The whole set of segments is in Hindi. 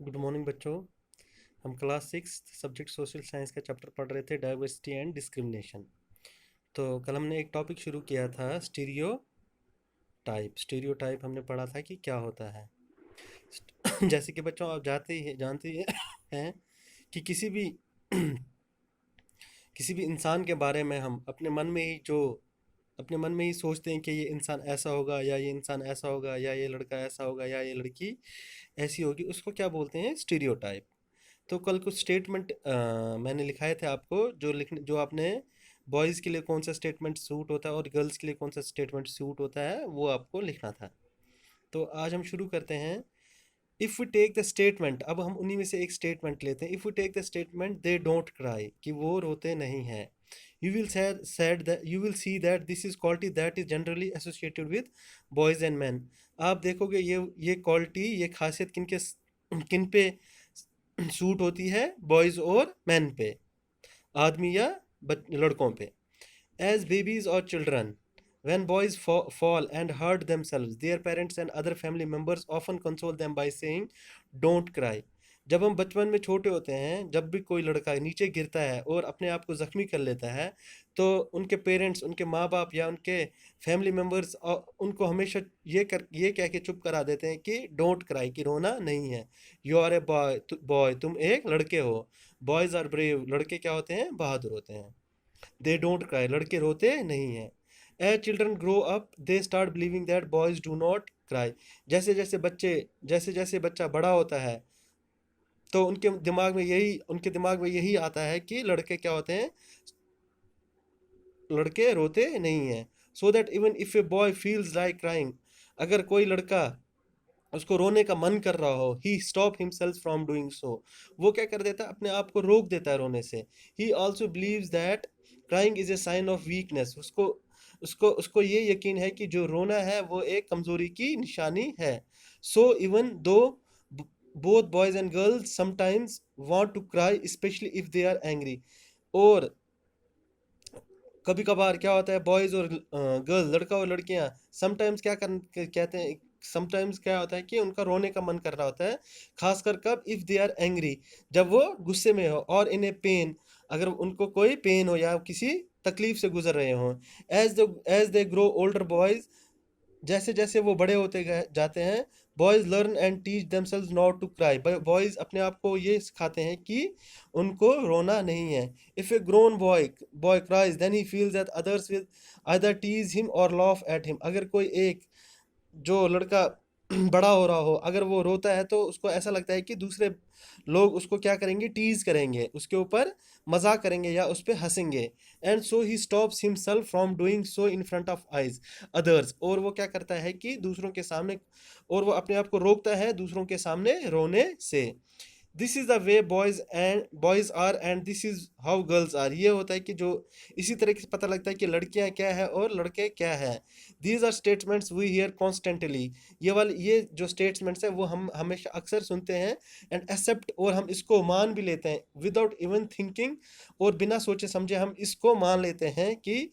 गुड मॉर्निंग बच्चों। हम क्लास 6 सब्जेक्ट सोशल साइंस का चैप्टर पढ़ रहे थे, डाइवर्सिटी एंड डिस्क्रिमिनेशन। तो कल हमने एक टॉपिक शुरू किया था, स्टीरियोटाइप हमने पढ़ा था कि क्या होता है। जैसे कि बच्चों आप जानते ही हैं कि किसी भी इंसान के बारे में हम अपने मन में ही सोचते हैं कि ये इंसान ऐसा होगा या ये इंसान ऐसा होगा या ये लड़का ऐसा होगा या ये लड़की ऐसी होगी, उसको क्या बोलते हैं? स्टीरियोटाइप। तो कल कुछ स्टेटमेंट मैंने लिखाए थे आपको, जो आपने बॉयज़ के लिए कौन सा स्टेटमेंट सूट होता है और गर्ल्स के लिए कौन सा स्टेटमेंट सूट होता है, वो आपको लिखना था। तो आज हम शुरू करते हैं। If we take the statement, अब हम उन्हीं में से एक स्टेटमेंट लेते हैं। If we take the statement they don't cry, कि वो रोते नहीं हैं, you will see that this is quality that is generally associated with boys and man. आप देखोगे ये क्वालिटी, ये खासियत किन पे सूट होती है? बॉयज़ और मैन पे, आदमी या लड़कों पे। एज बेबीज और children, when boys fall and hurt themselves, their parents and other family members often console them by saying don't cry। जब हम बचपन में छोटे होते हैं, जब भी कोई लड़का नीचे गिरता है और अपने आप को ज़ख्मी कर लेता है, तो उनके पेरेंट्स, उनके माँ बाप या उनके फैमिली मेम्बर्स उनको हमेशा ये कह के चुप करा देते हैं कि डोंट क्राई, कि रोना नहीं है। यू आर ए बॉय, तुम एक लड़के हो। बॉयज़ आर ब्रेव, लड़के क्या होते हैं? बहादुर होते हैं। दे डोंट क्राई, लड़के रोते नहीं हैं। As children grow up they start believing that boys do not cry. जैसे जैसे बच्चा बड़ा होता है, तो उनके दिमाग में यही आता है कि लड़के क्या होते हैं? लड़के रोते नहीं हैं। So that even if a boy feels like crying, अगर कोई लड़का, उसको रोने का मन कर रहा हो, he stop himself from doing so, वो क्या कर देता है? अपने आप को रोक देता है रोने से। He also believes that crying is a sign of weakness. उसको उसको उसको ये यकीन है कि जो रोना है वो एक कमजोरी की निशानी है। So even though both boys and girls sometimes want to cry, specially if they are angry. और कभी कभार क्या होता है, बॉयज़ और गर्ल, लड़का और लड़कियां समटाइम्स कहते हैं, समटाइम्स क्या होता है कि उनका रोने का मन कर रहा होता है। खासकर कब? इफ़ दे आर एंग्री, जब वो गुस्से में हो, और इन ए पेन, अगर उनको कोई पेन हो या किसी तकलीफ से गुजर रहे हों। As they grow older boys, जैसे जैसे वो बड़े जाते हैं, boys learn and teach themselves not to cry. Boys अपने आप को ये सिखाते हैं कि उनको रोना नहीं है। If a grown boy cries, then he feels that others will either tease him or laugh at him. अगर कोई एक, जो लड़का बड़ा हो रहा हो, अगर वो रोता है तो उसको ऐसा लगता है कि दूसरे लोग उसको क्या करेंगे? टीज करेंगे, उसके ऊपर मजाक करेंगे या उस पर हंसेंगे। And so he stops himself from doing so in front of eyes others. और वो क्या करता है कि दूसरों के सामने, और वो अपने आप को रोकता है दूसरों के सामने रोने से। This is the way boys are and this is how girls are. ये होता है कि जो इसी तरीके से पता लगता है कि लड़कियां क्या है और लड़के क्या है। These are statements we hear constantly. ये जो स्टेटमेंट्स हैं वो हम हमेशा अक्सर सुनते हैं एंड एक्सेप्ट, और हम इसको मान भी लेते हैं विदाउट इवन थिंकिंग। और बिना सोचे समझे हम इसको मान लेते हैं कि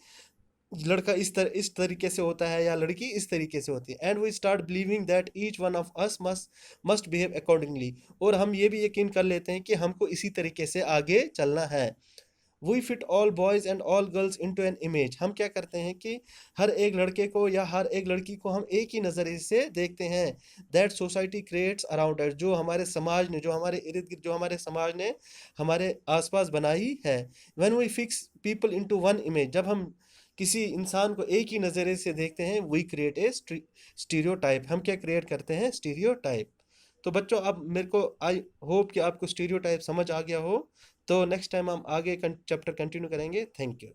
लड़का इस तरीके से होता है या लड़की इस तरीके से होती है। And we start believing that each one of us must behave accordingly. और हम ये भी यकीन कर लेते हैं कि हमको इसी तरीके से आगे चलना है। We fit all boys and all girls into an image. हम क्या करते हैं कि हर एक लड़के को या हर एक लड़की को हम एक ही नज़रिए से देखते हैं। That society creates around us, जो हमारे समाज ने, जो हमारे इर्द गिर्द, जो हमारे समाज ने हमारे आसपास बनाई है। When we fix people into one image, जब हम किसी इंसान को एक ही नज़रिए से देखते हैं, वी क्रिएट ए स्टीरियोटाइप। हम क्या क्रिएट करते हैं? स्टीरियोटाइप। तो बच्चों, अब मेरे को आई होप कि आपको स्टीरियोटाइप समझ आ गया हो। तो नेक्स्ट टाइम हम आगे चैप्टर कंटिन्यू करेंगे। Thank you.